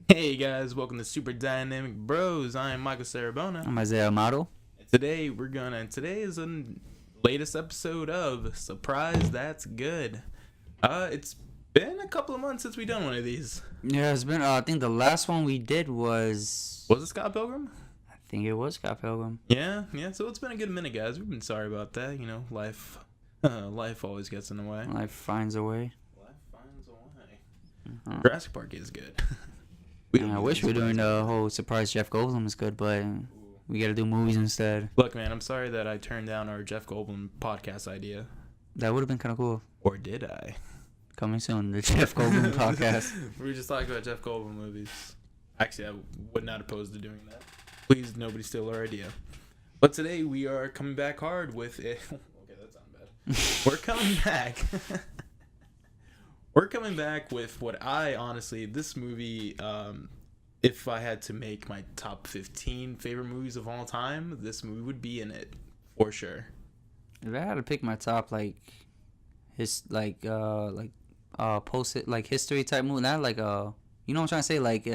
Hey guys, welcome to Super Dynamic Bros. I am Michael Sarabona. I'm Isaiah Model. And today is the latest episode of Surprise That's Good. It's been a couple of months since we done one of these. Yeah, it's been. I think the last one we did was. Was it Scott Pilgrim? I think it was Scott Pilgrim. Yeah. So it's been a good minute, guys. We've been sorry about that. You know, life always gets in the way. Life finds a way. Life finds a way. Uh-huh. Jurassic Park is good. I wish we were doing the whole surprise Jeff Goldblum is good, but we got to do movies instead. Look, man, I'm sorry that I turned down our Jeff Goldblum podcast idea. That would have been kind of cool. Or did I? Coming soon, the Jeff Goldblum podcast. We were just talking about Jeff Goldblum movies. Actually, I would not oppose to doing that. Please, nobody steal our idea. But today we are coming back hard with it. Okay, that sounds bad. We're coming back. We're coming back with what this movie, if I had to make my top 15 favorite movies of all time, this movie would be in it for sure. If I had to pick my top, post it like history type movie, not like you know what I'm trying to say, like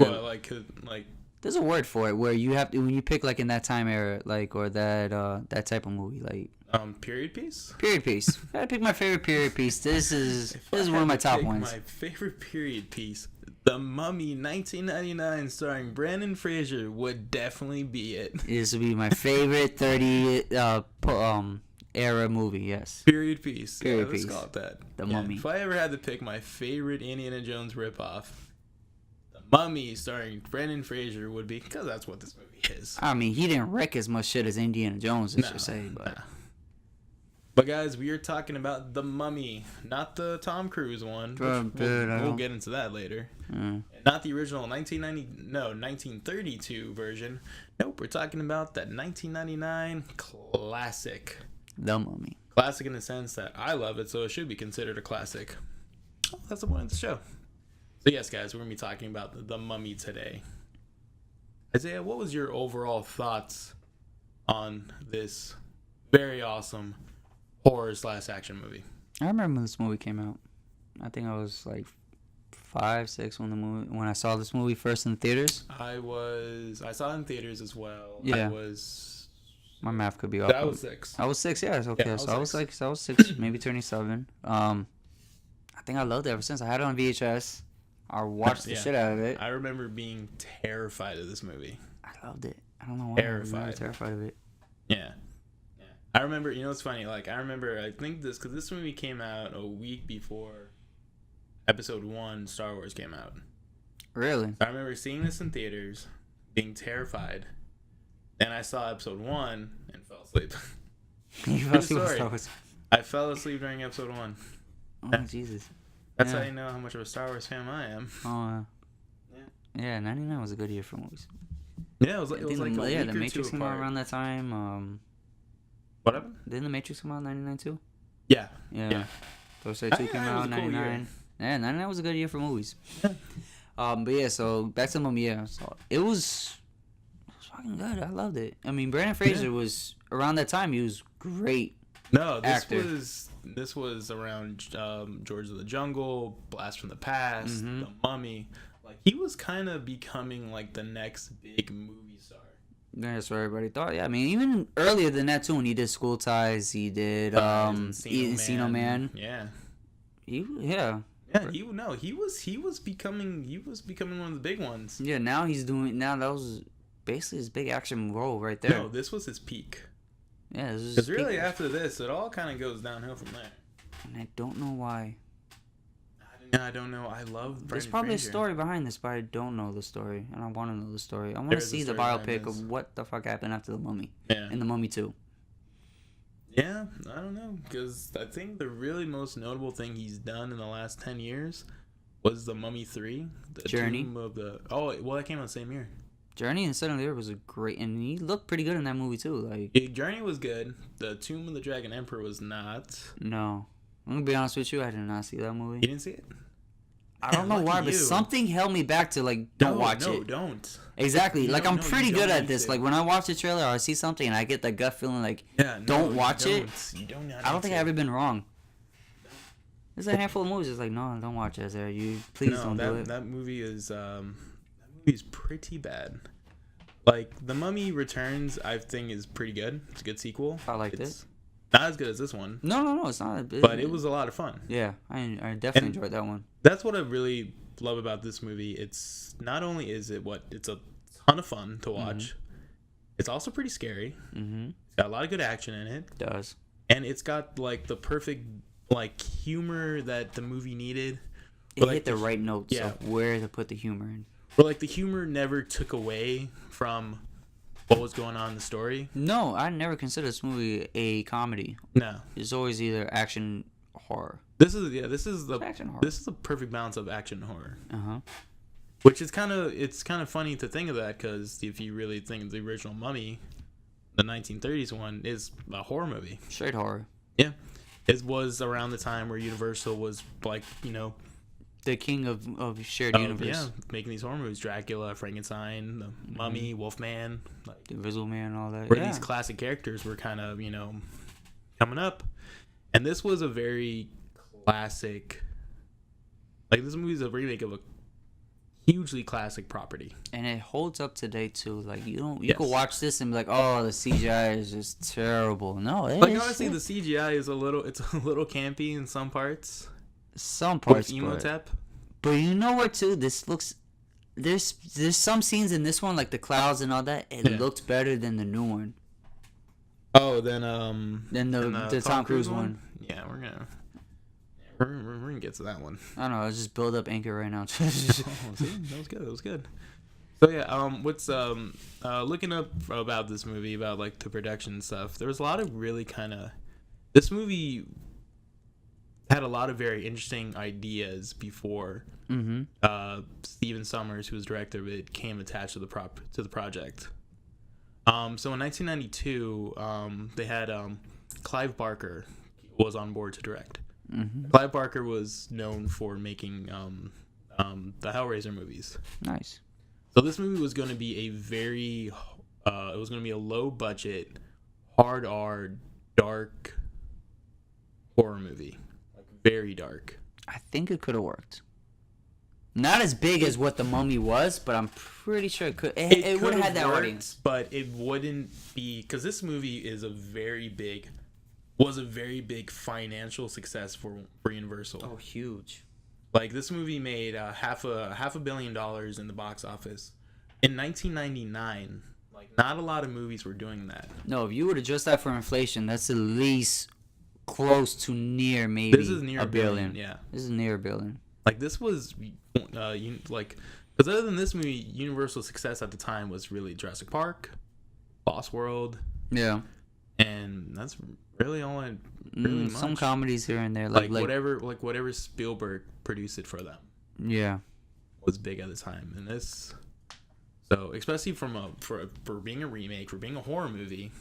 There's a word for it where you have to when you pick like in that time era, like or that type of movie, like period piece. Period piece. I gotta pick my favorite period piece. This is one of my top ones. My favorite period piece, The Mummy, 1999, starring Brendan Fraser, would definitely be it. This would be my favorite 30 era movie. Yes. Period piece. Period piece. Let's call it that. The Mummy. If I ever had to pick my favorite Indiana Jones ripoff, The Mummy, starring Brendan Fraser, would be, because that's what this movie is. I mean, he didn't wreck as much shit as Indiana Jones, I should say, but. Nah. But guys, we are talking about The Mummy, not the Tom Cruise one. We'll get into that later. Not the original 1932 version. Nope, we're talking about that 1999 classic. The Mummy. Classic in the sense that I love it, so it should be considered a classic. Oh, that's the point of the show. So yes, guys, we're going to be talking about The Mummy today. Isaiah, what was your overall thoughts on this very awesome horror/action movie? I remember when this movie came out. I think I was like 5, 6 when I saw this movie first in theaters. I saw it in theaters as well. Yeah. My math could be off. I was 6. I was 6, yeah, it's okay. Yeah, I was 6, maybe 27. I think I loved it ever since. I had it on VHS. I watched the shit out of it. I remember being terrified of this movie. I loved it. I don't know why. Terrified. I was terrified of it. Yeah. I remember, it's funny, I think because this movie came out a week before Episode 1 Star Wars came out. Really? I remember seeing this in theaters, being terrified. Then I saw Episode 1 and fell asleep. You fell asleep with Star Wars? I fell asleep during Episode 1. Oh, Jesus. That's how you know how much of a Star Wars fan I am. Oh, yeah, 99 was a good year for movies. Yeah, it was like The Matrix came out around that time. What happened? Didn't The Matrix come out in 99 too? Yeah. Toy Story 2 came out in 99. Yeah, 99 was a good year for movies. But yeah, so back to the Mummy. Yeah, so it was fucking good. I loved it. I mean, Brendan Fraser was around that time. He was great. No, actor. This was around George of the Jungle, Blast from the Past, The Mummy. Like he was kind of becoming like the next big movie star. That's what everybody thought. Yeah, I mean, even earlier than that too. When he did School Ties, he did Encino Man. Yeah. He was becoming one of the big ones. Yeah, now that was basically his big action role right there. No, this was his peak. Yeah, this was because really after this, it all kind of goes downhill from there. And I don't know why. I don't know. I love. There's probably a story behind this, but I don't know the story, and I want to know the story. I want to see the biopic of what the fuck happened after The Mummy. Yeah. And The Mummy 2. Yeah, I don't know, because I think the really most notable thing he's done in the last 10 years was The Mummy 3. The Journey. That came out the same year. Journey and Southern Lyre was a great, and he looked pretty good in that movie too. Journey was good. The Tomb of the Dragon Emperor was not. No. I'm gonna be honest with you, I did not see that movie. You didn't see it? I don't know why, but something held me back to don't watch it. No, don't. Exactly. I'm pretty good at this. When I watch the trailer or I see something and I get that gut feeling don't watch it. You don't. I don't think I've ever been wrong. There's a handful of movies that's no, don't watch it, Azar. You please don't do it. That movie is movie's pretty bad. Like, The Mummy Returns, I think, is pretty good. It's a good sequel. I liked It's not as good as this one, No, it's not. but it was a lot of fun. Yeah, I definitely And- enjoyed that one. That's what I really love about this movie. It's not only is it it's a ton of fun to watch, it's also pretty scary. Mm-hmm. It's got a lot of good action in it, Does. and it's got like the perfect like humor that the movie needed. It But, like, hit the right notes yeah. of where to put the humor in. But like the humor never took away from what was going on in the story. No, I never considered this movie a comedy. No, It's always either action, horror. this is the Action horror. this is a perfect balance of action and horror, Uh-huh. which is kind of funny to think of that, because if you really think of the original Mummy, the 1930s one is a horror movie. Straight horror. Yeah, it was around the time where Universal was like, you know, The king of shared universe. yeah, making these horror movies: Dracula, Frankenstein, the Mummy, Wolfman, like The Invisible Man and all that. where Yeah. these classic characters were kind of, you know, coming up. And this was a very classic, like, this movie is a remake of a hugely classic property. And it holds up today too. Like you Yes. could watch this and be like, oh, the CGI is just terrible. No, Like, honestly, the CGI is a little campy in some parts. some With parts, Emotep. but you know what too? This looks there's some scenes in this one like the clouds and all that. It Yeah. looked better than the new one, Oh, then than the Tom Cruise one. Yeah, we're gonna get to that one. I don't know. Let's just build up anchor right now. Oh, see, that was good. That was good. So yeah, what's looking up about this movie, about like the production and stuff. There was a lot of really kind of, this movie had a lot of very interesting ideas before Mm-hmm. Steven Sommers, who was director of it, came attached to the project. So in 1992, they had Clive Barker was on board to direct. Mm-hmm. Clive Barker was known for making the Hellraiser movies. Nice. So this movie was going to be it was going to be a low budget, hard R, dark horror movie, like very dark. I think it could have worked. Not as big as what the Mummy was, but I'm pretty sure it could. It would have had that worked, audience. but it wouldn't be, because this movie is a very big financial success for Universal. Oh, huge. Like, this movie made half a billion dollars in the box office in 1999. Like, not a lot of movies were doing that. No, if you would adjust that for inflation, that's at least close to near maybe This is near a billion. Yeah, This is near a billion. like this was like, because other than this movie, Universal's success at the time was really Jurassic Park, Lost World, Yeah. and that's really all I really much. Some comedies here and there, like like whatever Spielberg produced it for them yeah. was big at the time. And this, so especially for being a remake, for being a horror movie.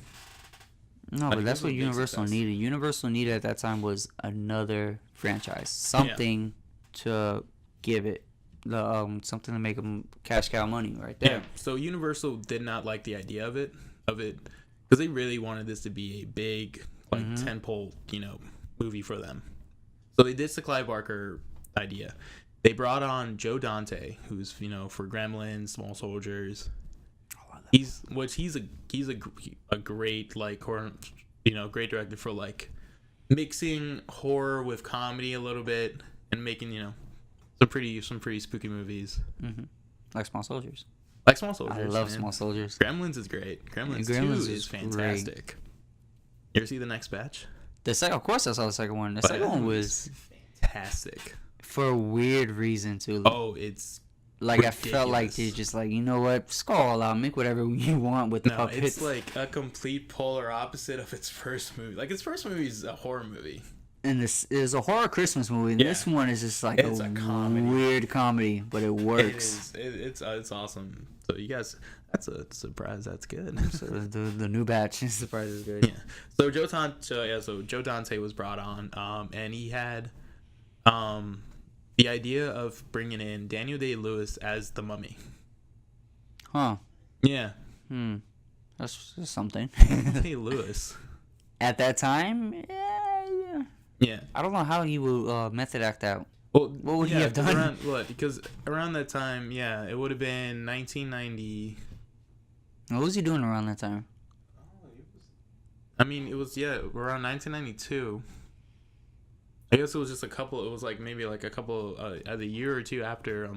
No, Like, but that's this was what a big Universal success. needed. Universal needed at that time was another franchise, something to give it the something to make them cash cow money right there. Yeah. So Universal did not like the idea of it because they really wanted this to be a big, like, tentpole, movie for them. So they ditched the Clive Barker idea. They brought on Joe Dante, who's for Gremlins, Small Soldiers. He's a great, like, horror, great director for, like, mixing horror with comedy a little bit and making some pretty spooky movies. Like Small Soldiers. Like Small Soldiers. I love man. Small Soldiers. Gremlins is great. Gremlins, Gremlins 2 is is fantastic. You ever see The Next Batch? Of course, I saw the second one. The second one was fantastic. for a weird reason too. Oh, it's like I felt like ridiculous. they're just like, you know what, just go all out, make whatever you want with the no, puppets. it's like a complete polar opposite of its first movie. Like, its first movie is a horror movie. And this is a horror Christmas movie. And Yeah. This one is just like It's a a comedy. weird comedy, but it works. It's awesome. So you guys, that's a surprise. That's good. So the new batch is surprised is good. Yeah. So Joe Dante was brought on, and he had the idea of bringing in Daniel Day-Lewis as the Mummy. Huh. Yeah. That's something. Day-Lewis. At that time, yeah. Yeah. I don't know how he would method act that. Well, What would he have done? Because around that time, yeah, it would have been 1990. What was he doing around that time? I mean, it was around 1992. I guess it was just a couple. It was like maybe like a couple, a year or two after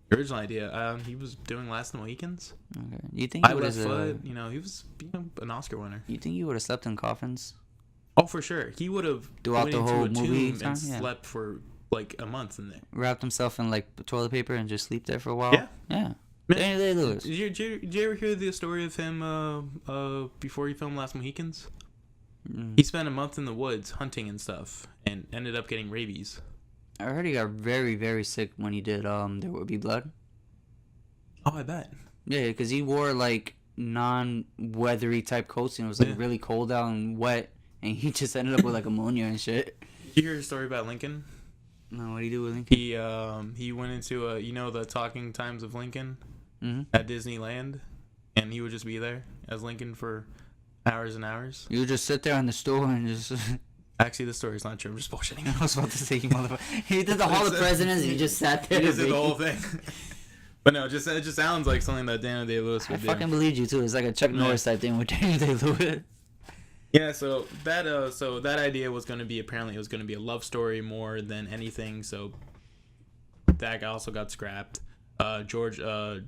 the original idea. He was doing Last of the Mohicans. Okay. You think he I would Left have? Foot. You know, he was an Oscar winner. You think he would have slept in coffins? Oh, for sure. He would have Throughout the whole movie and time? Yeah. slept for like a month in there. Wrapped himself in like toilet paper and just sleep there for a while? Yeah. Yeah. Man, Daniel Day-Lewis. Did you ever hear the story of him before he filmed Last Mohicans? He spent a month in the woods hunting and stuff and ended up getting rabies. I heard he got very, very sick when he did There Will Be Blood. Oh, I bet. Yeah, because he wore like non-weathery type coats and it was like really cold out and wet, and he just ended up with like ammonia and shit. Did you hear a story about Lincoln? No, what do you do with Lincoln? He went into the Talking Times of Lincoln Mm-hmm. at Disneyland, and he would just be there as Lincoln for hours and hours. You would just sit there on the stool and just... Actually, the story's not true. I'm just bullshitting. I was about to say, you motherfucker. He did the Hall of Presidents and he just sat there. He just did the whole thing. But no, it just sounds like something that Daniel Day-Lewis would do. I fucking believed you too. It's like a Chuck Norris type thing with Daniel Day-Lewis. Yeah, so that idea was going to be, apparently it was going to be a love story more than anything. So that also got scrapped. George A.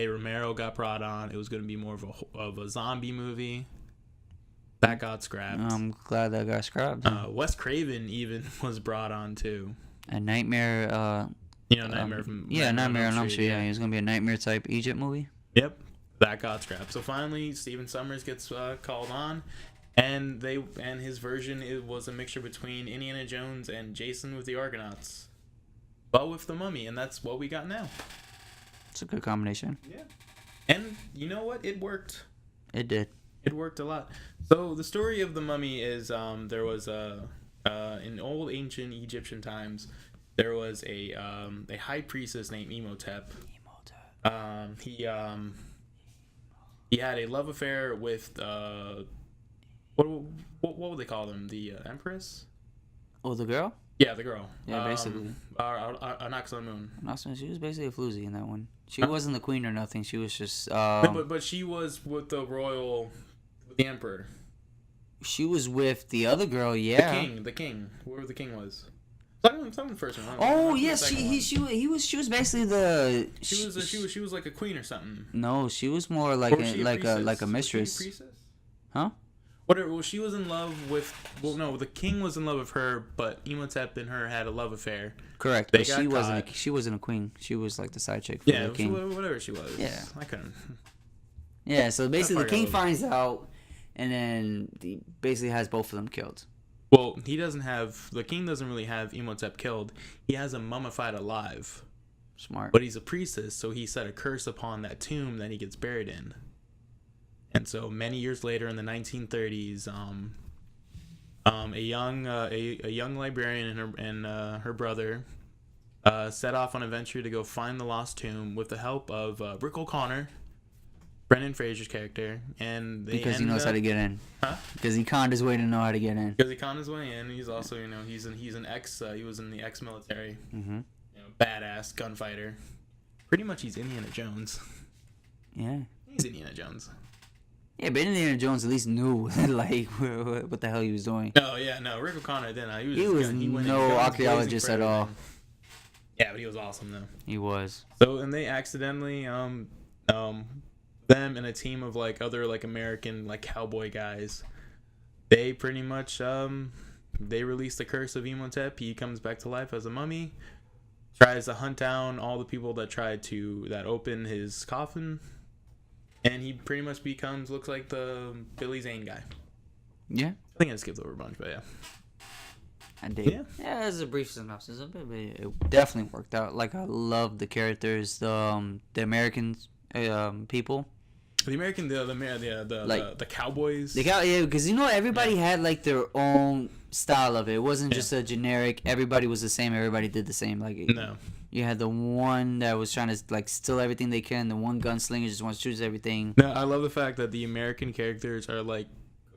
Romero got brought on. It was going to be more of a zombie movie. That got scrapped. I'm glad that got scrapped. Wes Craven even was brought on too. A Nightmare. Nightmare from Nightmare on Elm Street. Yeah, he was gonna be a nightmare type Egypt movie. Yep, that got scrapped. So finally, Stephen Sommers gets called on, and his version was a mixture between Indiana Jones and Jason with the Argonauts, but with the Mummy, and that's what we got now. It's a good combination. Yeah, and you know what? It worked. It did. It worked a lot. So the story of the Mummy is there was in old ancient Egyptian times there was a high priestess named Imhotep. He had a love affair with what would they call them? The Empress? Oh, the girl? Yeah, the girl. Yeah, basically. Anaxamun. She was basically a floozy in that one. She wasn't the queen or nothing. She was just. But she was with the emperor. She was with the other girl. Yeah. The king. Whoever the king was. Something the first one. Oh yes, she was basically the. She was like a queen or something. No, she was more like a mistress. Was she a priestess? Huh? Whatever. Well, she was in love with. Well, no, the king was in love with her, but Imhotep and her had a love affair. Correct, but she wasn't a queen. She was like the side chick for the king. Whatever she was. Yeah, I couldn't. Yeah, so basically the king finds out, and then he basically has both of them killed. Well, the king doesn't really have Imhotep killed. He has him mummified alive. Smart. But he's a priestess, so he set a curse upon that tomb that he gets buried in. And so many years later, in the 1930s, a young librarian and her brother set off on a venture to go find the lost tomb with the help of Rick O'Connor, Brendan Fraser's character, and because he knows how to get in. Huh? Because he conned his way to know how to get in. Because he conned his way in. He's also, he's an ex. He was in the ex-military. Mm-hmm. Badass gunfighter. Pretty much, he's Indiana Jones. Yeah. He's Indiana Jones. Yeah, but Indiana Jones at least knew like what the hell he was doing. Oh yeah, no, Rick O'Connor didn't. He was no archaeologist at all. Yeah, but he was awesome though. He was. So and they accidentally them and a team of like other like American like cowboy guys, they pretty much they release the curse of Imhotep. He comes back to life as a mummy, tries to hunt down all the people that open his coffin, and he pretty much looks like the Billy Zane guy. Yeah, I think I skipped over a bunch, but yeah. I did. Yeah, as a brief synopsis of it, but it definitely worked out. Like I love the characters, the American people. The American, the cowboys. Yeah, because everybody had like their own style of it. It wasn't just a generic. Everybody was the same. Everybody did the same. Like no, you had the one that was trying to like steal everything they can. The one gunslinger just wants to choose everything. No, I love the fact that the American characters are like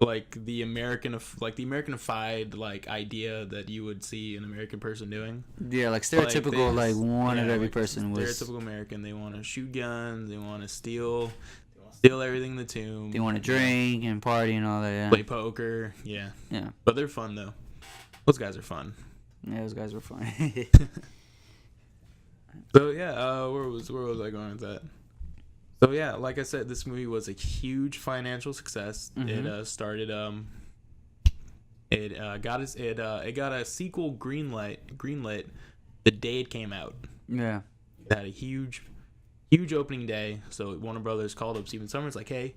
like the Americanified like idea that you would see an American person doing. Yeah, like stereotypical, like one of every like person was stereotypical American. They want to shoot guns. They want to steal everything in the tomb. They want to drink and party and all that. Yeah. Play poker. Yeah. Yeah. But they're fun though. Those guys are fun. Yeah, those guys were fun. So yeah, where was I going with that? So yeah, like I said, this movie was a huge financial success. Mhm. It started it got a sequel greenlit the day it came out. Yeah. It had a huge opening day. So Warner Brothers called up Steven Sommers like, "Hey,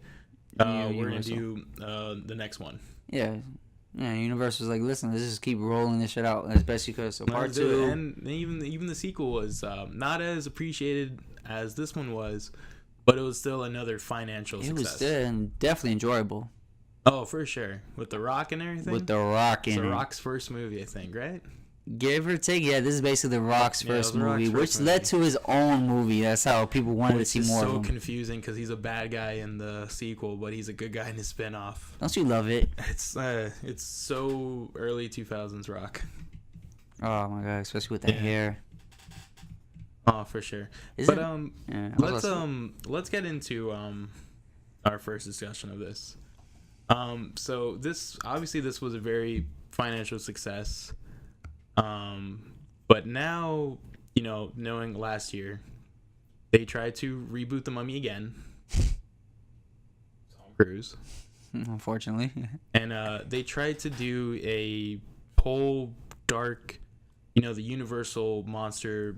Yeah, we're gonna Universal. do the next one." Yeah. Yeah, Universal was like, listen, let's just keep rolling this shit out, especially because part Let's do it. 2. And even the sequel was not as appreciated as this one was, but it was still another financial It success. was still definitely enjoyable. Oh, for sure. With The Rock and everything? With The Rock It's in The it. Rock's first movie, I think, right? Give or take, yeah, this is basically The Rock's Yeah, it was first The Rock's movie, first which led movie. to his own movie. That's how people wanted Which to see is more so of him. confusing because he's a bad guy in the sequel, but he's a good guy in his spin-off. Don't you love it? It's so early 2000s Rock. Oh my god, especially with that Yeah. hair. Oh, for sure. Isn't But yeah, let's get into our first discussion of this. So this was a very financial success. But now, knowing last year, they tried to reboot The Mummy again. Tom Cruise. unfortunately. And they tried to do a whole dark, the Universal monster,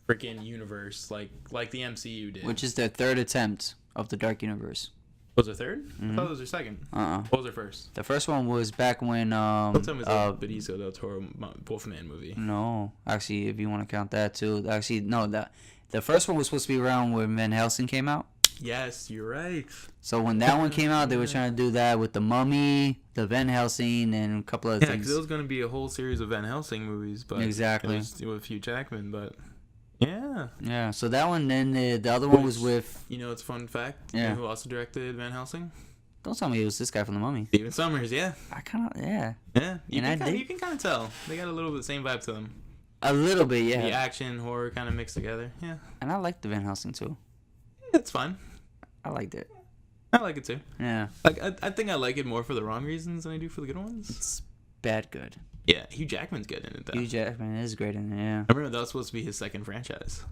freaking universe, like the MCU did. Which is their third attempt of the Dark Universe. Was it third? I thought it was their second. What was their first? The first one was back when What time was the Benicio del Toro Wolfman movie? No, actually, if you want to count that too, actually no, the first one was supposed to be around when Van Helsing came out. Yes, you're right. So when that one came out, they were trying to do that with the Mummy, the Van Helsing, and a couple other Yeah, things. because it was going to be a whole series of Van Helsing movies, but Exactly. it was with Hugh Jackman. But yeah, Yeah, so that one, then the other one was with. it's a fun fact. Yeah. You know who also directed Van Helsing? Don't tell me it was this guy from the Mummy. Steven Sommers. Yeah, I kind of yeah, you And can kind of tell they got a little bit the same vibe to them. a little bit, yeah. The action horror kind of mixed together. Yeah, And I liked the Van Helsing too. it's fun. I liked it. I like it too. Yeah, Like I think I like it more for the wrong reasons than I do for the good ones. it's bad good. Yeah, Hugh Jackman's good in it though. Hugh Jackman is great in it. Yeah. I remember that was supposed to be his second franchise.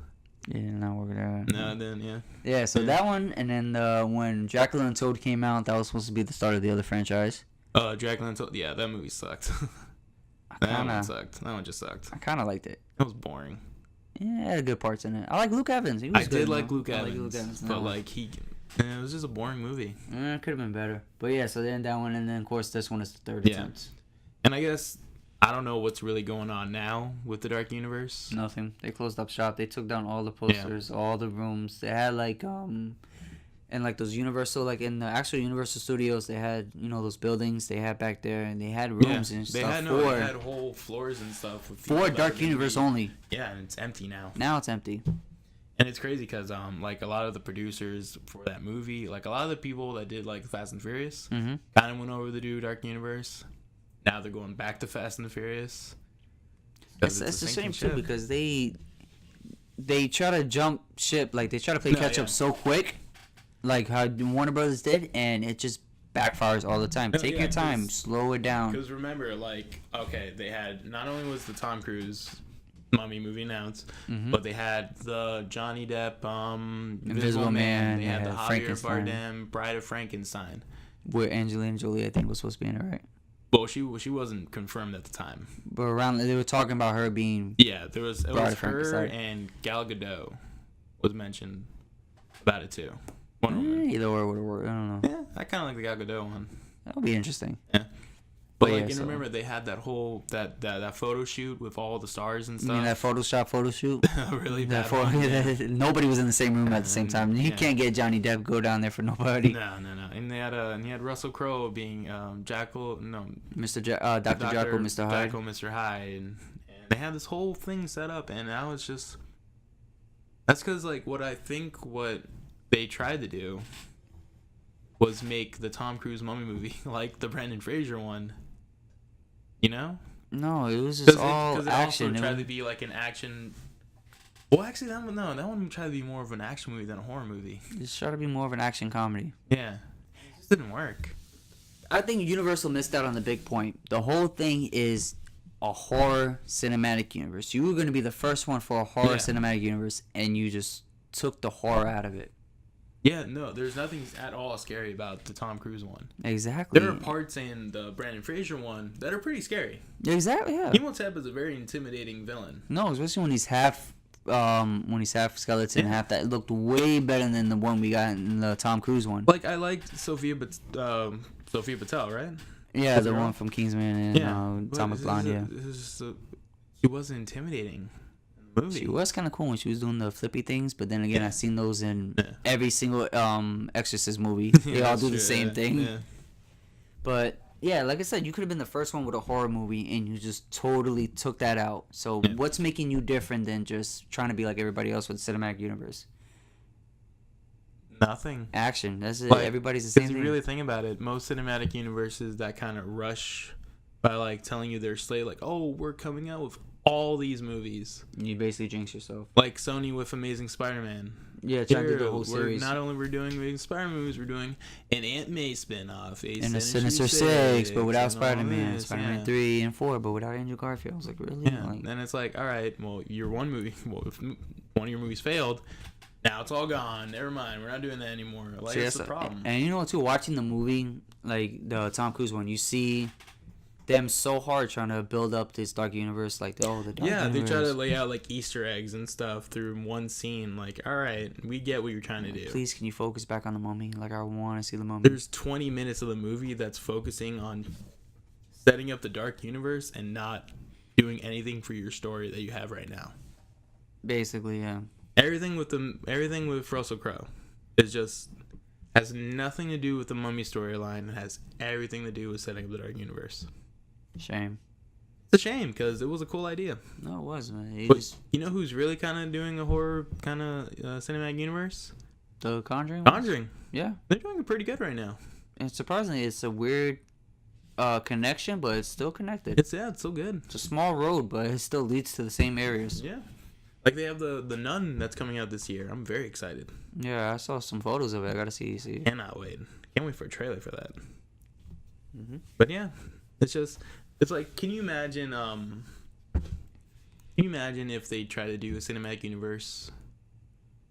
Yeah, now we're gonna. No, then yeah. Yeah, so Yeah. that one, and then when Dracula Untold came out, that was supposed to be the start of the other franchise. Dracula Untold. Yeah, that movie sucked. I That one kind of, sucked. That one just sucked. I kind of liked it. It was boring. Yeah, it had good parts in it. I like Luke Evans. He was I good, did like though. Luke I Evans, in that but one. like it was just a boring movie. It could have been better. But yeah, so then that one, and then of course this one is the third Yeah. attempt. And I guess I don't know what's really going on now with the Dark Universe. Nothing. They closed up shop. They took down all the posters, all the rooms. They had and like those Universal, like in the actual Universal Studios, they had those buildings they had back there, and they had rooms and they stuff had for they had whole floors and stuff with for people that Dark were gonna Universe be- only. Yeah, and it's empty now. Now it's empty. And it's crazy because like a lot of the producers for that movie, like a lot of the people that did like Fast and Furious, Mm-hmm. kind of went over to do Dark Universe. Now they're going back to Fast and the Furious. 'Cause It's a the shame sinking too ship. because they try to jump ship, like they try to play catch up so quick, like how Warner Brothers did, and it just backfires all the time. No, Take yeah, your time, 'cause- slow it down. Because remember, like, okay, they had not only was the Tom Cruise Mummy movie announced, Mhm. but they had the Johnny Depp Invisible Man, They had they the had Javier Frankenstein. Bardem Bride of Frankenstein. Where Angelina Jolie, I think, was supposed to be in it, right? Well, she wasn't confirmed at the time. But around they were talking about her being. Yeah, it was Bride of her Frankenstein. and Gal Gadot was mentioned about it too. Wonder Woman. Either or would work. I don't know. Yeah, I kind of like the Gal Gadot one. That would be interesting. Yeah. But But like, yeah, and so- remember they had that whole that photo shoot with all the stars and You mean that stuff. Photoshop photo shoot? Really That bad. one, yeah. Nobody was in the same room at the same time. You Yeah. can't get Johnny Depp go down there for nobody. No. And they had Russell Crowe being Dr. Mr. Dr. Jekyll, Mr. Hyde. Jekyll, Mr. Hyde, and they had this whole thing set up, and now it's just that's because like what they tried to do was make the Tom Cruise mummy movie like the Brendan Fraser one. You know? No, it was just all Because it action. also tried to be like an action. Well, actually, that one tried to be more of an action movie than a horror movie. Just try to be more of an action comedy. Yeah, it just didn't work. I think Universal missed out on the big point. The whole thing is a horror cinematic universe. You were going to be the first one for a horror cinematic universe, and you just took the horror out of it. Yeah, no, there's nothing at all scary about the Tom Cruise one. Exactly. There are parts in the Brendan Fraser one that are pretty scary. Exactly, yeah. Imhotep is a very intimidating villain. No, especially when he's half skeleton, half that. It looked way better than the one we got in the Tom Cruise one. Like, I liked Sophia Patel, right? Yeah, the one from Kingsman and Atomic Blonde, yeah. She wasn't intimidating in the movie. She was kind of cool when she was doing the flippy things, but then again, I've seen those in every single Exorcist movie. They all do the same thing. Yeah. But yeah, like I said, you could have been the first one with a horror movie, and you just totally took that out. So what's making you different than just trying to be like everybody else with the cinematic universe? Nothing. Action. That's it. Like, everybody's the same thing. If you really think about it, most cinematic universes that kind of rush by like telling you their slate, like, oh, we're coming out with all these movies. You basically jinx yourself. Like Sony with Amazing Spider-Man. Yeah, trying to do the whole series. Not only we're doing Amazing Spider-Man movies, we're doing an Aunt May spin-off, and a Sinister Six, but without Spider-Man. Spider-Man 3 and 4, but without Andrew Garfield. I was like, really? Yeah. Like, and it's like, all right, well, your one movie, if one of your movies failed, now it's all gone. Never mind. We're not doing that anymore. Like, that's the problem. And you know what, too? Watching the movie, like the Tom Cruise one, you see them so hard trying to build up this dark universe. Like, the dark universe. They try to lay out, like, Easter eggs and stuff through one scene. Like, all right, we get what you're trying to do. Please, can you focus back on the mummy? Like, I want to see the mummy. There's 20 minutes of the movie that's focusing on setting up the dark universe and not doing anything for your story that you have right now. Basically, yeah. Everything with Russell Crowe has nothing to do with the mummy storyline. It has everything to do with setting up the dark universe. Shame. It's a shame because it was a cool idea. No, it wasn't. You know who's really kind of doing a horror kind of cinematic universe? The Conjuring. Conjuring. Yeah, they're doing it pretty good right now. And surprisingly, it's a weird connection, but it's still connected. It's so good. It's a small road, but it still leads to the same areas. Yeah. Like, they have the Nun that's coming out this year. I'm very excited. Yeah, I saw some photos of it. I gotta see. Cannot wait. Can't wait for a trailer for that. Mm-hmm. But yeah, it's like, can you imagine if they try to do a cinematic universe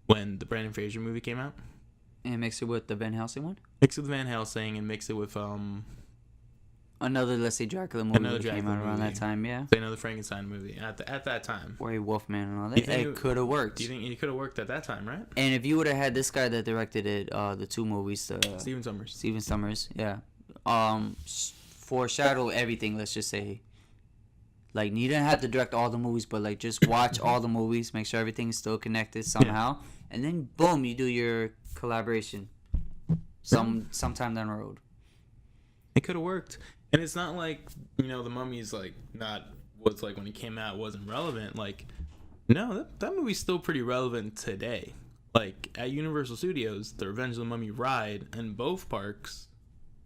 when the Brendan Fraser movie came out? And mix it with the Van Helsing one? Mix it with Van Helsing and mix it with another, let's say, Dracula movie that came out around that time, yeah. Say another Frankenstein movie at that time. Or a Wolfman and all that. It could have worked. Do you think it could have worked at that time, right? And if you would have had this guy that directed it, the two movies, Stephen Sommers, yeah. Foreshadow everything, let's just say. Like, you didn't have to direct all the movies, but, like, just watch all the movies, make sure everything's still connected somehow, and then, boom, you do your collaboration sometime down the road. It could have worked. And it's not like, the Mummy's, like, not what's like when it came out wasn't relevant. Like, no, that movie's still pretty relevant today. Like, at Universal Studios, the Revenge of the Mummy ride in both parks,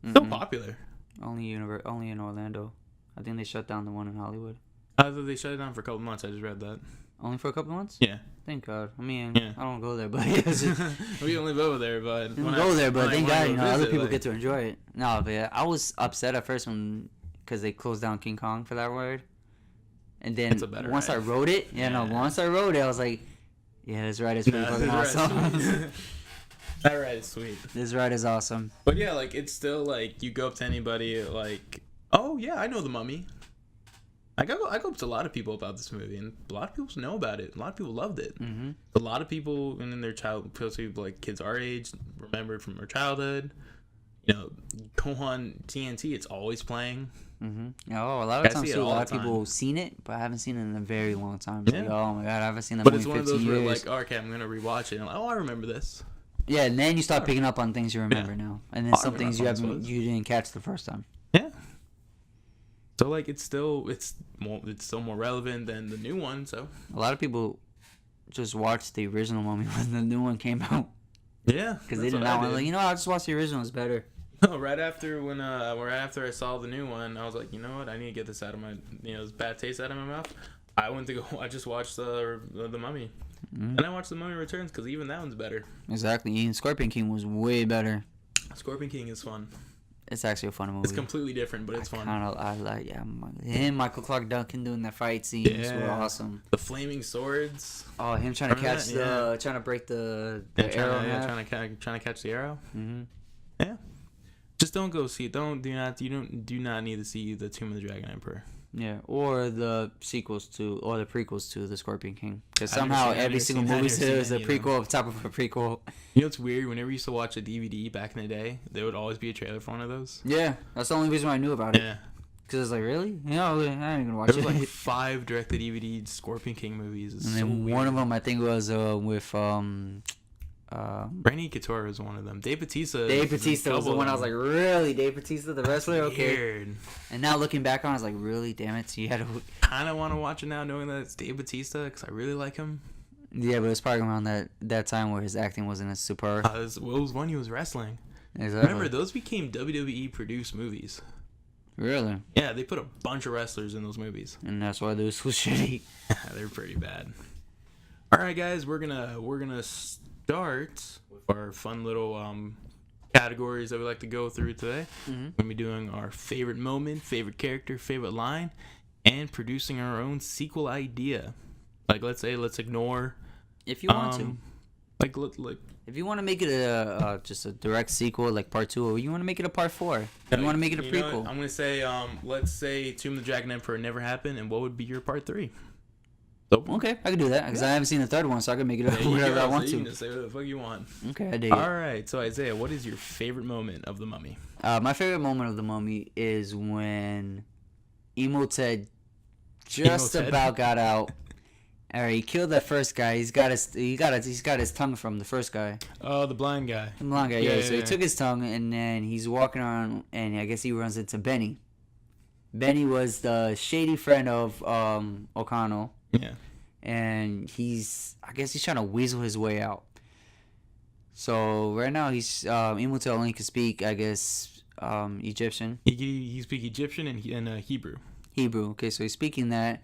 still popular. Only in Orlando. I think they shut down the one in Hollywood. I thought they shut it down for a couple months. I just read that. Only for a couple months? Yeah. Thank God. I mean, I don't go there, but we don't live over there, but thank God, other people get to enjoy it. No, but yeah, I was upset at first because they closed down King Kong for that ride, and then once I rode it, I was like, yeah, this ride is pretty fucking awesome. That ride is sweet. This ride is awesome. But yeah, like, it's still like you go up to anybody like, oh yeah, I know the Mummy. I go up to a lot of people about this movie, and a lot of people know about it. A lot of people loved it. Mm-hmm. A lot of people in their especially like kids our age, remembered from their childhood. Go on TNT, it's always playing. Mm-hmm. Oh, a lot of times too, a lot of people have seen it, but I haven't seen it in a very long time. Yeah. Like, oh my God, I haven't seen that movie in 15 years. But it's one of those where, like, okay, I'm gonna rewatch it. And I'm like, oh, I remember this. Yeah, and then you start picking up on things you remember now, and then some things you didn't catch the first time. Yeah. So, like, it's still more relevant than the new one. So a lot of people just watched the original Mummy when the new one came out. Yeah, because they did not want. Like, you know, I'll just watch the original. It's better. Right after I saw the new one, I was like, you know what? I need to get this out of my, this bad taste out of my mouth. I went to go. I just watched the Mummy, and I watched the Mummy Returns because even that one's better. Exactly. And Scorpion King was way better. Scorpion King is fun. It's actually a fun movie. It's completely different, but it's fun. I like him, Michael Clark Duncan doing that fight scenes were awesome. The flaming swords. Oh, him trying to catch trying to break the arrow. Trying to catch the arrow. Mm-hmm. Yeah. Just don't go see it. Do not need to see the Tomb of the Dragon Emperor. Yeah, or the prequels to the Scorpion King. Because somehow every single movie is a prequel on top of a prequel. You know what's weird? Whenever you used to watch a DVD back in the day, there would always be a trailer for one of those. Yeah, that's the only reason why I knew about it. Yeah. Because it's like, really? I ain't gonna watch There's it. like 5 direct-to-DVD Scorpion King movies. It's and then so one of them, I think, was with Randy Couture was one of them. Dave Bautista was the one I was like, really? Dave Bautista, the wrestler? Okay. Weird. And now looking back on it, I was like, really? Damn it. So you had to... kind of want to watch it now knowing that it's Dave Bautista because I really like him. Yeah, but it's probably around that time where his acting wasn't as super. It was when he was wrestling. Exactly. Remember, those became WWE produced movies. Really? Yeah, they put a bunch of wrestlers in those movies. And that's why they were so shitty. They're pretty bad. All right, guys, we're gonna start with our fun little categories that we like to go through today. Mm-hmm. We're gonna be doing our favorite moment, favorite character, favorite line, and producing our own sequel idea. Like, let's ignore. If you want to. Like. If you want to make it just a direct sequel, like part 2, or you want to make it a part 4, you want to make it a prequel. I'm gonna say, let's say Tomb of the Dragon Emperor never happened, and what would be your part 3? So, okay, I can do that because I haven't seen the third one, so I can make it whatever I want to. You can just say whatever the fuck you want. Okay, I dig it. All right, so Isaiah, what is your favorite moment of the Mummy? My favorite moment of the Mummy is when Imhotep just about got out. Alright, he killed that first guy. He's got his tongue from the first guy. Oh, the blind guy. The blind guy, yeah. So he took his tongue, and then he's walking around, and I guess he runs into Benny. Benny was the shady friend of O'Connell. Yeah. And I guess he's trying to weasel his way out. So right now he's Imhotep only can speak, I guess, Egyptian. He speaks Egyptian and Hebrew. Hebrew. Okay, so he's speaking that.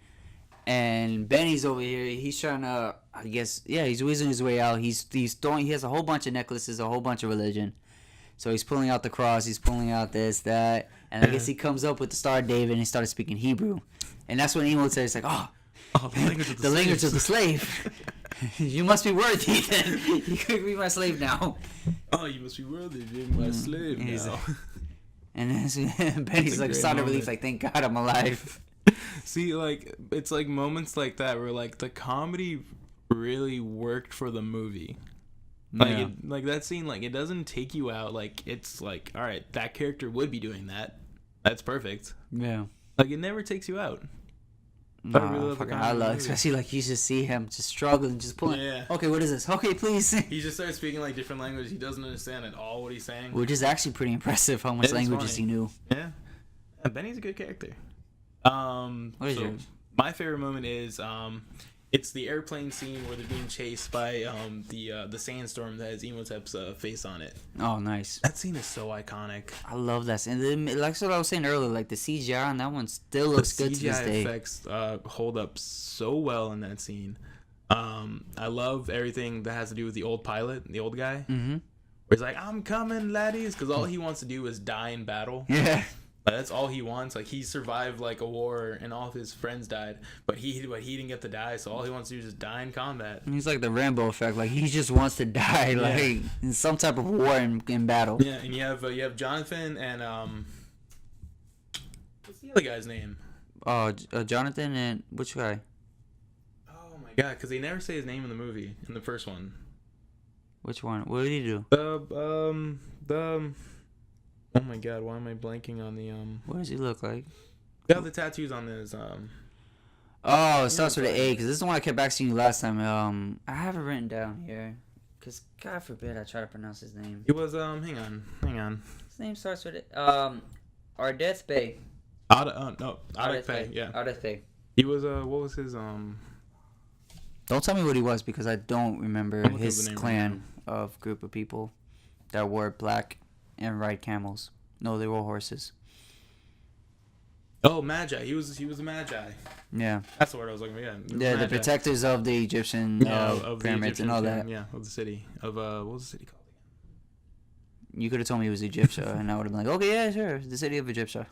And Benny's over here. He's trying to, I guess, he's weaseling his way out. He's throwing. He has a whole bunch of necklaces, a whole bunch of religion. So he's pulling out the cross. He's pulling out this, that, and I guess he comes up with the Star of David, and he started speaking Hebrew. And that's when Imhotep is like, the language of the slave. You must be worthy. Then you could be my slave now. Oh, you must be worthy of being my slave now. And then Benny's like, sigh of relief, like, thank God I'm alive. See, like, it's like moments like that where, like, the comedy really worked for the movie. Like, like that scene, like, it doesn't take you out. Like, it's like, all right, that character would be doing that. That's perfect. Yeah. Like, it never takes you out. I love, especially like you just see him just struggling, just pulling. Yeah. Okay, what is this? Okay, please. He just starts speaking like different language. He doesn't understand at all what he's saying. Which is actually pretty impressive how much languages he knew. Yeah. Benny's a good character. What is yours? My favorite moment is it's the airplane scene where they're being chased by the sandstorm that has Imhotep's face on it. Oh, nice. That scene is so iconic. I love that scene. Like what I was saying earlier, like the CGI on that one still looks good to this day. The CGI effects hold up so well in that scene. I love everything that has to do with the old pilot, the old guy. Mm-hmm. Where he's like, "I'm coming, laddies," because all he wants to do is die in battle. Yeah. That's all he wants. Like, he survived like a war, and all of his friends died, but he didn't get to die. So all he wants to do is just die in combat. He's like the Rambo effect. Like, he just wants to die, like in some type of war in battle. Yeah, and you have Jonathan and what's the other guy's name? Jonathan and which guy? Oh my god, because they never say his name in the movie in the first one. Which one? What did he do? Oh my god, why am I blanking on the What does he look like? Yeah, the tattoos on his Oh, it starts with an A, because this is the one I kept asking you last time. I have it written down here, because God forbid I try to pronounce his name. It was hang on. His name starts with it. Ardeth Bey. Ardeth Bey. Yeah. Ardeth Bey. He was what was his Don't tell me what he was because I don't remember his clan. of group of people that wore black and ride camels. No, they were horses. Oh, Magi. He was a Magi. Yeah. That's the word I was looking for. Yeah. Yeah, the Magi. protectors of the Egyptian Of the pyramids and all Egyptians, that. Yeah, of the city. Of what was the city called? You could have told me it was Egyptia, and I would have been like, okay, yeah, sure, the city of Egyptia.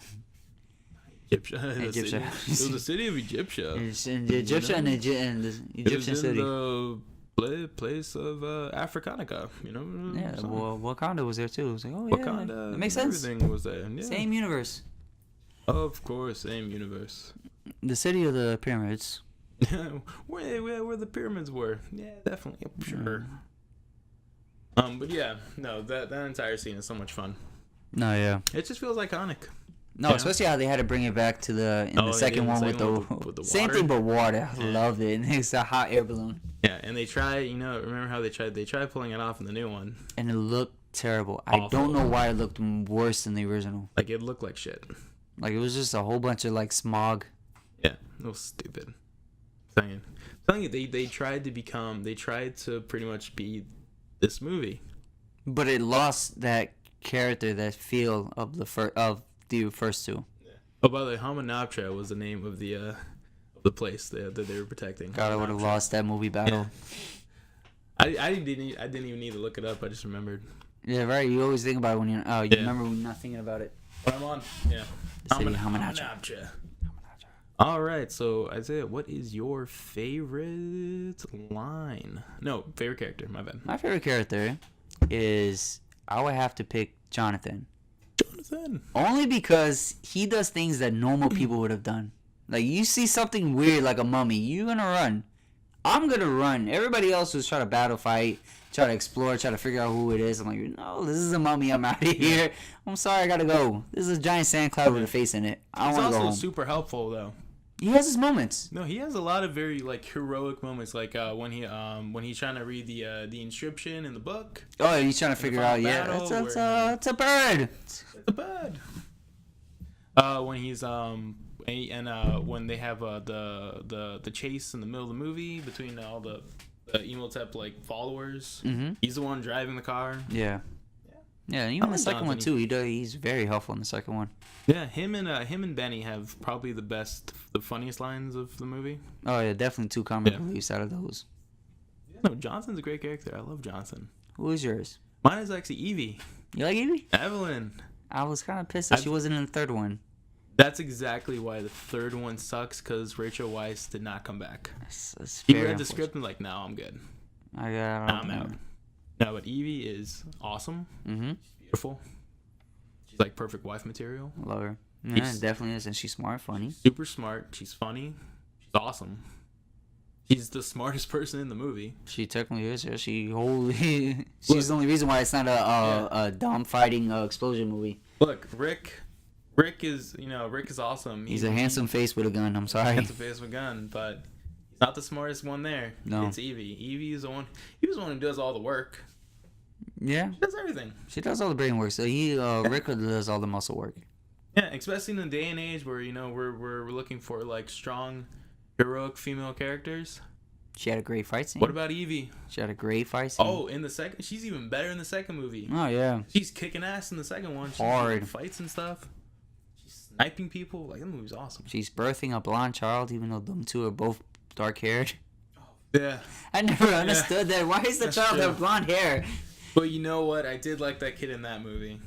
Egyptia. Egyptia. It was the city of Egyptia. It's in Egyptia and the Egyptian city. The place of Africanica, you know. Yeah, So, well, Wakanda was there too. It was like, oh Wakanda. yeah, it makes sense. Everything was there. Yeah. Same universe. Of course, same universe. The city of the pyramids. where the pyramids were. Yeah, definitely. I'm sure. But yeah, no, that entire scene is so much fun. No, yeah. It just feels iconic. No, Yeah. especially how they had to bring it back to the second one with the same water. thing but water. I Yeah. loved it. And it's a hot air balloon, Yeah, and they try. Remember how they tried pulling it off in the new one. and it looked terrible. Awful. I don't know why it looked worse than the original. Like it looked like shit. Like it was just a whole bunch of like smog. Yeah, it was stupid. I'm telling you, they tried to pretty much be this movie. But it lost that character, that feel of the first two. Oh, by the way, Hamunaptra was the name of the place that they were protecting. God, I would have Hamunaptra. lost that movie battle. I didn't even need to look it up. I just remembered. Yeah, right. You always think about it when you Yeah. remember when you're not thinking about it. But I'm on. Yeah. The city of Hamunaptra. Hamunaptra. All right. So Isaiah, what is your favorite line? No, favorite character. My bad. My favorite character is, I would have to pick Jonathan. Jonathan. Only because he does things that normal people would have done. Like, you see something weird like a mummy, you're gonna run. I'm gonna run. Everybody else was trying to battle fight, try to explore, try to figure out who it is. I'm like, no, this is a mummy. I'm out of here. I'm sorry, I gotta go. This is a giant sand cloud with a face in it. I He's don't want to go also home. super helpful though. He has his moments. No, he has a lot of very like heroic moments, like when he's trying to read the inscription in the book. Oh, he's trying to figure out. final Yeah, battle it's a bird. It's a bird. When he's when they have the chase in the middle of the movie between all the Imhotep like followers. Mm-hmm. He's the one driving the car. Yeah. Yeah, and even I the like second one Jonathan. too. He's very helpful in the second one. Yeah, him and Benny have probably the funniest lines of the movie. Oh yeah, definitely two comic Yeah. reliefs out of those. No, Johnson's a great character. I love Johnson. Who is yours? Mine is actually Evie. You like Evie? Evelyn. I was kind of pissed that she wasn't in the third one. That's exactly why the third one sucks, because Rachel Weisz did not come back. That's He very read the script unfortunate. and like, no, I'm good. I'm I'm out. No, but Evie is awesome. Mm-hmm. Beautiful. She's like perfect wife material. Love her. Yeah, She's- definitely is, and she's smart, funny. Super smart. She's funny. She's awesome. She's the smartest person in the movie. She technically is. Yeah, she's the only reason why it's not a dumb fighting explosion movie. Look, Rick is awesome. He's a handsome face with a gun. I'm sorry. Handsome face with a gun, but he's not the smartest one there. No. It's Evie. Evie is the one. Evie's the one who does all the work. Yeah, She does everything. she does all the brain work. So Rick does all the muscle work. Yeah, especially in the day and age where we're looking for like strong, heroic female characters. She had a great fight scene. What about Evie? She had a great fight scene. Oh, in the second, she's even better in the second movie. Oh yeah. She's kicking ass in the second one. She's Hard. doing fights and stuff. She's sniping people. Like, that movie's awesome. She's birthing a blonde child, even though them two are both dark haired. Yeah. I never understood that. Why is the That's child true. have blonde hair? But you know what? I did like that kid in that movie.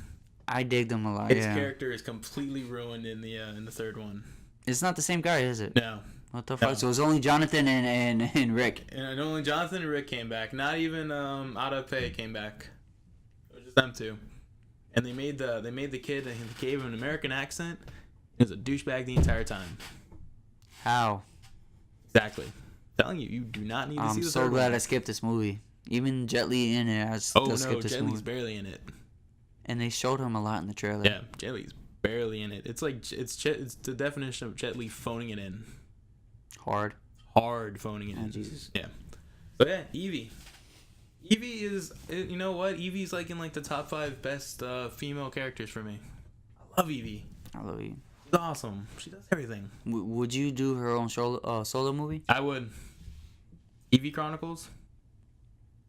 I dig them a lot. His Yeah. character is completely ruined in the third one. It's not the same guy, is it? No. What the fuck? No. So it's only Jonathan and Rick. And only Jonathan and Rick came back. Not even Ada Pei came back. It was just them two. And they made the kid, and they gave him an American accent. He was a douchebag the entire time. How? Exactly. I'm telling you, you do not need to see I'm the so third glad one. I skipped this movie. Even Jet Li in it, I still Oh no, skipped this Jet Li's movie. barely in it. And they showed him a lot in the trailer. Yeah, Jet Li's barely in it. It's like it's the definition of Jet Li phoning it in. Hard. Hard phoning it Oh, in. Jesus. Yeah. But yeah, Evie. Evie is, you know what? Evie's like in like the top 5 best female characters for me. I love Evie. I love you. She's awesome. She does everything. Would you do her own solo movie? I would. Evie Chronicles.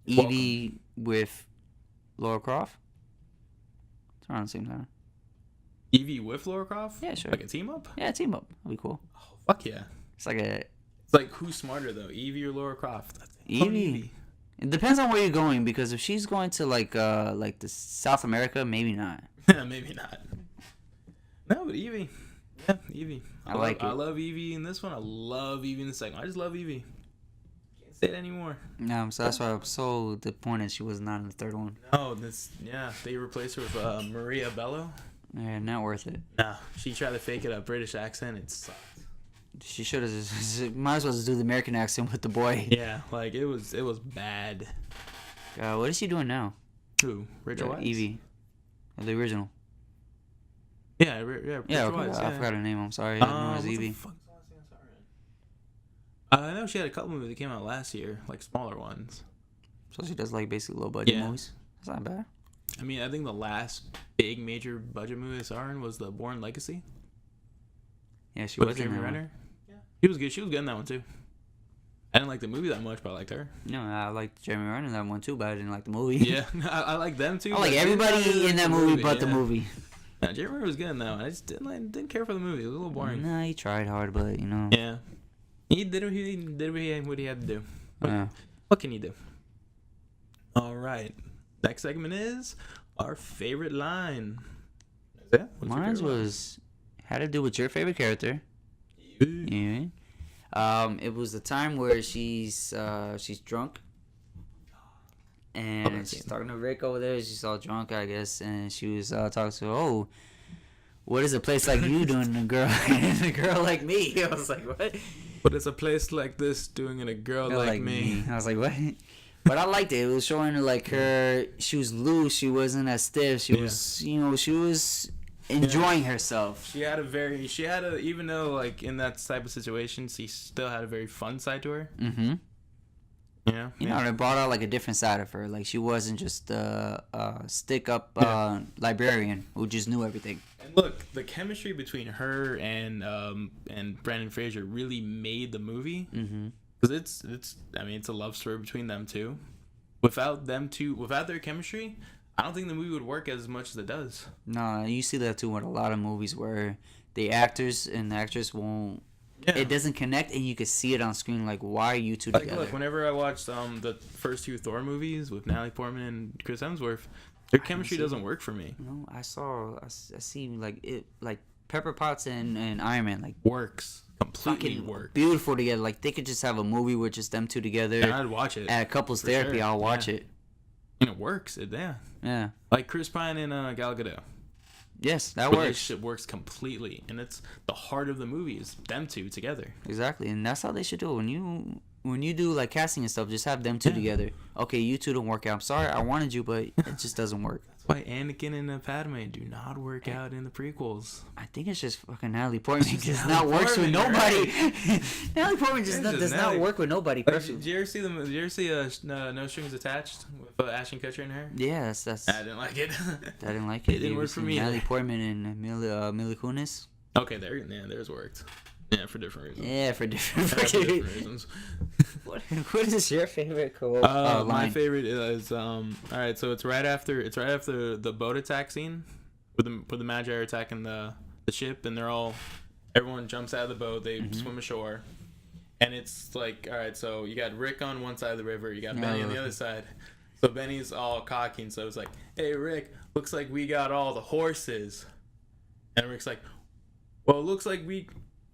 Evie with Laura Croft. It's around the same time. Evie with Lara Croft? Yeah, sure. Like a team up? Yeah, team up. That'd be cool. Oh, fuck yeah. It's like a It's like, who's smarter though, Evie or Lara Croft? Evie. It depends on where you're going, because if she's going to like the South America, maybe not. Maybe not. No, but Evie. Yeah, Evie. I like it. I love Evie in this one. I love Evie in the second one. I just love Evie. Can't say it anymore. No, so that's why I'm so disappointed she was not in the third one. No, they replaced her with Maria Bello. Yeah, not worth it. Nah, she tried to fake it a British accent. It sucked. She should have might as well just do the American accent with the boy. Yeah, like it was bad. What is she doing now? Who? Rachel Weisz? Evie, the original. Yeah, Yeah, Rachel okay, Weisz, I forgot her name. I'm sorry. I know it was Evie. I know she had a couple movies that came out last year, like smaller ones. So she does like basically low budget Yeah. movies. That's not bad. I mean, I think the last big major budget movie I saw her in was The Bourne Legacy. Yeah, she With was in Jeremy that one. Renner. Yeah, she was good. She was good in that one too. I didn't like the movie that much, but I liked her. No, I liked Jeremy Renner in that one too, but I didn't like the movie. Yeah, I like them too. I like but everybody in that movie but the yeah. movie. No, Jeremy Renner was good in that one. I just didn't care for the movie. It was a little boring. Nah, he tried hard, but you know. Yeah, he did what he had to do. What can you do? All right. Next segment is our favorite line. Yeah, Mine had to do with your favorite character. Yeah. It was the time where she's drunk, and she's talking to Rick over there. She's all drunk, I guess, and she was talking to, oh, what is a place like you doing in a girl like me? I was like, what? But it's a place like this doing in a girl like me. I was like, what? But I liked it. It was showing her like she was loose. She wasn't as stiff. She was, she was enjoying herself. She had even though like in that type of situation, she still had a very fun side to her. Mm-hmm. Yeah. You know, it brought out like a different side of her. Like she wasn't just a stick-up librarian who just knew everything. And look, the chemistry between her and Brendan Fraser really made the movie. Mm-hmm. Because it's a love story between them two. Without their chemistry, I don't think the movie would work as much as it does. No, you see that too with a lot of movies where the actors and the actress won't. Yeah. It doesn't connect, and you can see it on screen. Like, why are you two together? Look, whenever I watched the first two Thor movies with Natalie Portman and Chris Hemsworth, their chemistry doesn't work for me. No, I see like it, like Pepper Potts and Iron Man, like works completely work beautiful together. Like they could just have a movie with just them two together. And I'd watch it at couples therapy. Sure. I'll watch it, and it works. Yeah. Like Chris Pine and Gal Gadot. Yes, that works. Relationship works completely, and it's the heart of the movie is them two together. Exactly, and that's how they should do it. When you do like casting and stuff, just have them two together. Okay, you two don't work out. I'm sorry, I wanted you, but it just doesn't work. That's why Anakin and Padme do not work out in the prequels. I think it's just fucking Natalie Portman does not works with nobody. Right? Natalie Portman does not work with nobody. Like, did you ever see No Strings Attached with Ashton Kutcher in her? Yeah, that's. I didn't like it. I didn't like it. It didn't work for me. Natalie Portman and Mila Kunis. Okay, theirs worked. Yeah, for different reasons. Yeah, for different reasons. What is your favorite quote? My line? favorite is all right. So it's right after the boat attack scene, where the Magi are attacking the ship, and everyone jumps out of the boat. They swim ashore, and it's like, all right. So you got Rick on one side of the river, you got Benny on the other side. So Benny's all cocky, and so it's like, hey Rick, looks like we got all the horses, and Rick's like, well, it looks like we.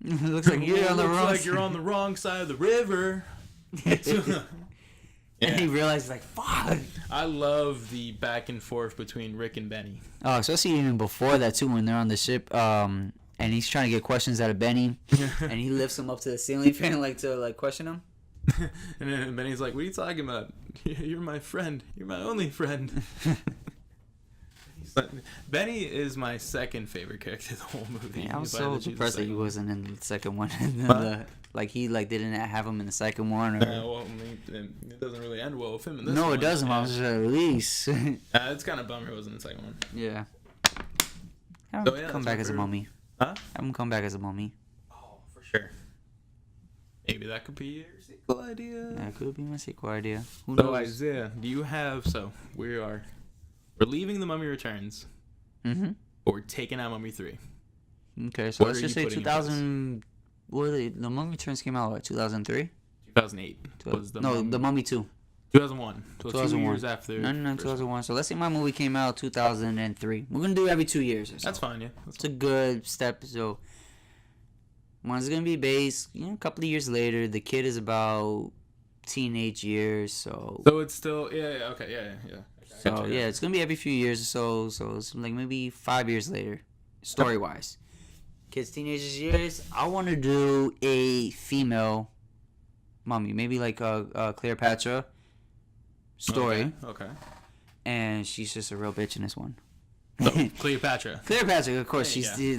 Looks like you're on the wrong. Like you're on the wrong side of the river. And he realized, like, fuck. I love the back and forth between Rick and Benny. Oh, especially even before that too, when they're on the ship, and he's trying to get questions out of Benny, and he lifts him up to the ceiling fan, to question him. And then Benny's like, "What are you talking about? You're my friend. You're my only friend." Benny is my second favorite character of the whole movie. Yeah, I was so depressed that he wasn't in the second one. He didn't have him in the second one. Well, it doesn't really end well with him in this one. No, it doesn't. Yeah. I was just at release. It's kind of bummer he wasn't in the second one. Yeah. Have him come back as a mummy. Huh? Have him come back as a mummy. Oh, for sure. Maybe that could be your sequel idea. That could be my sequel idea. Who So knows? Isaiah, do you have? So we're leaving The Mummy Returns, Mm-hmm. but we're taking out Mummy 3. Okay, so What let's are just you say putting in 2000. What the Mummy Returns came out, what, 2003? 2008 was the Mummy. The Mummy 2. 2001. So 2 2001. years after. No, first 2001. So let's say my movie came out 2003. We're gonna do every 2 years or so. That's fine, yeah. It's a good step. So one's gonna be based, a couple of years later. The kid is about teenage years, so it's still okay, yeah. so yeah, it's gonna be every few years or so. So it's like maybe 5 years later, story wise. Kids, teenagers years. I want to do a female mummy, maybe like a Cleopatra story, Okay. and she's just a real bitch in this one. So, Cleopatra. Cleopatra, of course, There you she's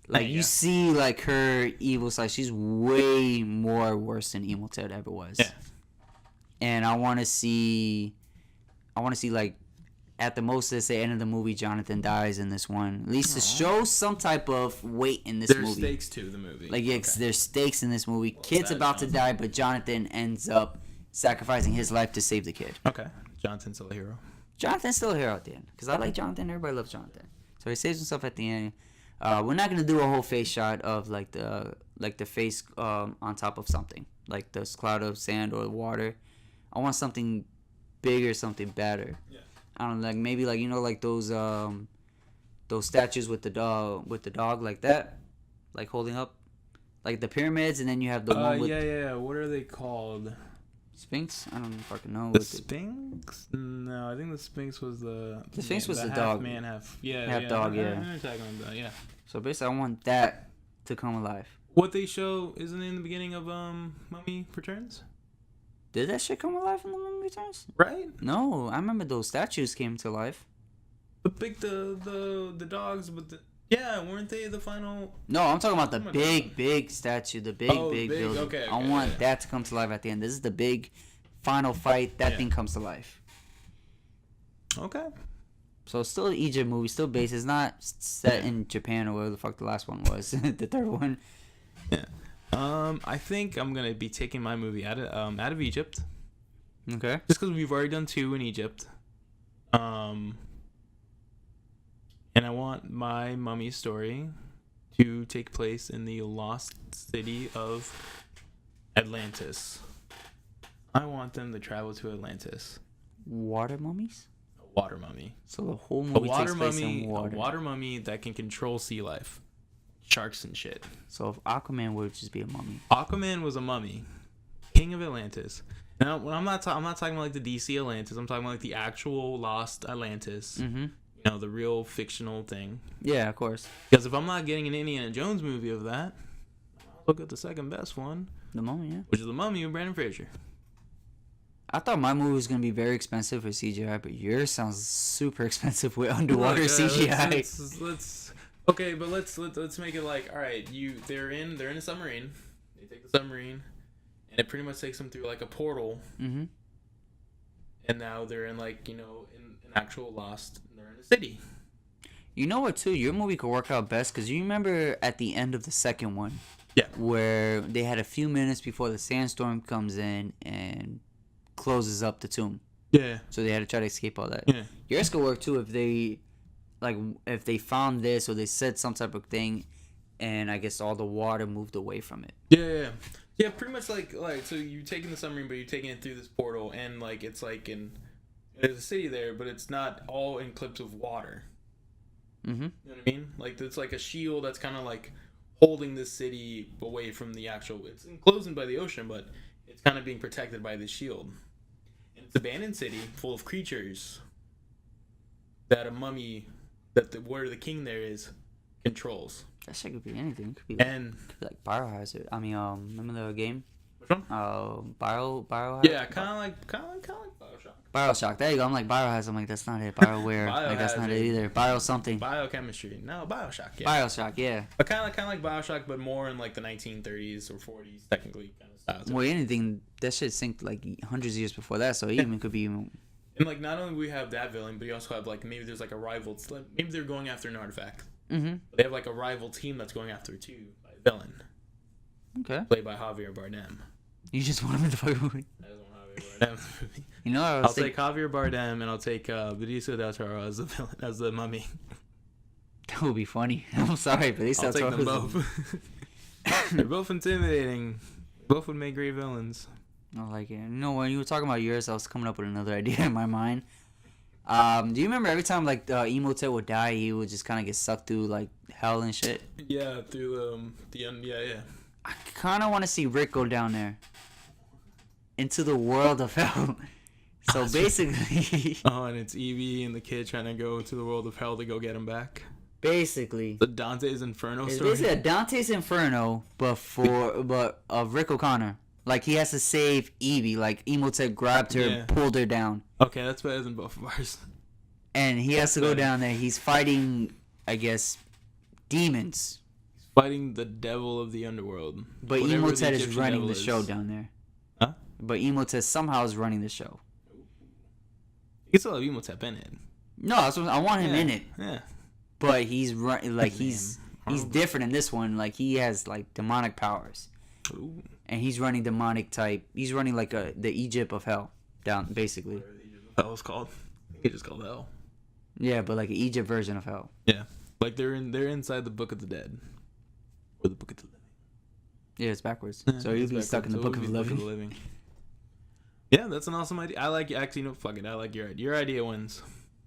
like you you go. see like her evil side. She's way more worse than Imhotep ever was. Yeah. And I want to see like at the most at the end of the movie, Jonathan dies in this one. At least to show some type of weight in this There's movie. stakes to the movie. Like yes, Okay. there's stakes in this movie. Kid's that about to sounds- die, but Jonathan ends up sacrificing his life to save the kid. Okay. Jonathan's still a hero. Jonathan's still here at the end because I like Jonathan. Everybody loves Jonathan, so he saves himself at the end. We're not gonna do a whole face shot of like the face on top of something like this cloud of sand or water. I want something bigger, something better. Yeah. I don't know, like maybe like like those statues with the dog like that, like holding up, like the pyramids, and then you have the one with yeah. What are they called? Sphinx. I don't fucking know. The Sphinx? No, I think the Sphinx was the. The Sphinx was the half dog. man, half Half dog, I yeah. know what you're talking about, yeah. So basically, I want that to come alive. What they show isn't it in the beginning of Mummy Returns, Did that shit come alive in the Mummy Returns? right? No, I remember those statues came to life. The dogs with the weren't they the final? No, I'm talking about the Oh my big statue, the big Oh, big, building. okay, I okay, want yeah. that to come to life at the end. This is the big final fight. That Yeah. thing comes to life. Okay. So it's still an Egypt movie, still based. It's not set in Japan or where the fuck the last one was, the third one. Yeah. I think I'm gonna be taking my movie out of Egypt, Okay. just because we've already done 2 in Egypt. And I want my mummy story to take place in the lost city of Atlantis. I want them to travel to Atlantis. Water mummies. A water mummy. So the whole A movie water takes place mummy. in A water. water mummy that can control sea life, sharks and shit. So if Aquaman would just be a mummy. Aquaman was a mummy, king of Atlantis. Now, when I'm not talking about like the DC Atlantis. I'm talking about like the actual lost Atlantis. Mm-hmm. You know, the real fictional thing. Yeah, of course. Because if I'm not getting an Indiana Jones movie of that, I'll look at the second best one, The mummy, yeah. which is The Mummy with Brandon Fraser. I thought my movie was gonna be very expensive for CGI, but yours sounds super expensive with underwater CGI. Let's make it like, all right, they're in a submarine. They take the submarine, and it pretty much takes them through like a portal, Mm-hmm. and now they're in like in an actual lost. They're in a city. You know what, too? Your movie could work out best because you remember at the end of the second one, Yeah. where they had a few minutes before the sandstorm comes in and closes up the tomb, Yeah. so they had to try to escape all that. Yeah. Yours could work too if they found this or they said some type of thing, and I guess all the water moved away from it. Yeah. Pretty much like so you're taking the submarine, but you're taking it through this portal, and like it's like there's a city there, but it's not all in clips of water. Mm-hmm. You know what I mean? Like it's like a shield that's kind of like holding this city away from the actual. It's enclosed by the ocean, but it's kind of being protected by this shield. And it's an abandoned city full of creatures that a mummy, where the king there is, controls. That shit could be anything. It could be And like Biohazard. I mean, remember the game? which one? Biohazard. Yeah, kind of like Bioshock. Bioshock. There you go. I'm like Biohazard. I'm like that's not it. Bioware. Like that's not it Biohazard. either. Bio something. Biochemistry. No, Bioshock. Yeah. Bioshock. Yeah. But kind of like Bioshock, but more in like the 1930s or 40s, technically kind of style. Well, anything that shit synced like hundreds of years before that, so it even could be. And like not only we have that villain, but you also have like maybe there's like a rival. Maybe they're going after an artifact. Mm-hmm. But they have like a rival team that's going after it too by a villain. Okay. Played by Javier Bardem. You just want him to fucking movie. I just want Javier Bardem. You know, I'll take Javier Bardem and I'll take Benicio del Toro as the villain, as the mummy. That would be funny. I'm sorry, but I'll take them both. They're both intimidating. Both would make great villains. I like it. You know, when you were talking about yours, I was coming up with another idea in my mind. Do you remember every time like Imhotep would die, he would just kind of get sucked through like hell and shit? Yeah, through the end. Yeah. I kind of want to see Rick go down there into the world of hell. So basically, and it's Evie and the kid trying to go to the world of hell to go get him back. Basically, The Dante's Inferno it's story. basically a Dante's Inferno, but of Rick O'Connor. Like he has to save Evie. Like Imhotep grabbed her, and pulled her down. Okay, that's better than both of ours. And he has to go down there. He's fighting, I guess, demons. Fighting the devil of the underworld. But Whatever Imhotep the is Egyptian running devil the is. show down there. Huh? But Imhotep somehow is running the show. You can still have Imhotep in it. No, I want him in it. Yeah. But he's he's different in this one. Like he has like demonic powers, Ooh. and he's running demonic type. He's running like the Egypt of hell down basically. That was called. It just called hell. Yeah, but like an Egypt version of hell. Yeah. Like they're inside the Book of the Dead. Or the Book of the Living. Yeah, it's backwards. Yeah, So he'll it's be stuck in the backwards. Book of the Book Living. Yeah, that's an awesome idea. I like actually no fuck it. I like your idea wins.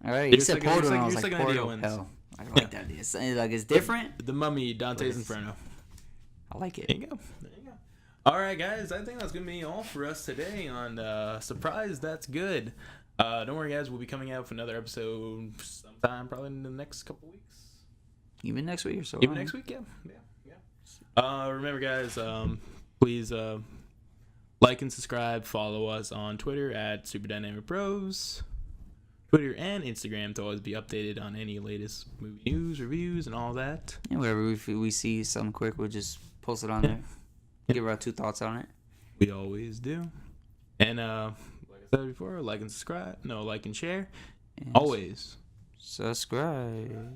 All right, Your you said second- Portal, your and I was second like idea Portal wins. hell. I like that idea. It's, like it's different. The Mummy, Dante's Yes. Inferno. I like it. There you go. All right, guys. I think that's gonna be all for us today on Surprise That's Good. Don't worry, guys. We'll be coming out with another episode sometime, probably in the next couple weeks. Even next week or so. Even next week, yeah. Remember, guys. Please like and subscribe. Follow us on Twitter at Super Dynamic Bros. Twitter and Instagram to always be updated on any latest movie news, reviews, and all that. Yeah, wherever we see something quick, we'll just post it on there. Give our 2 thoughts on it. We always do. And like I said before, like and subscribe. No, like and share. And Always. subscribe.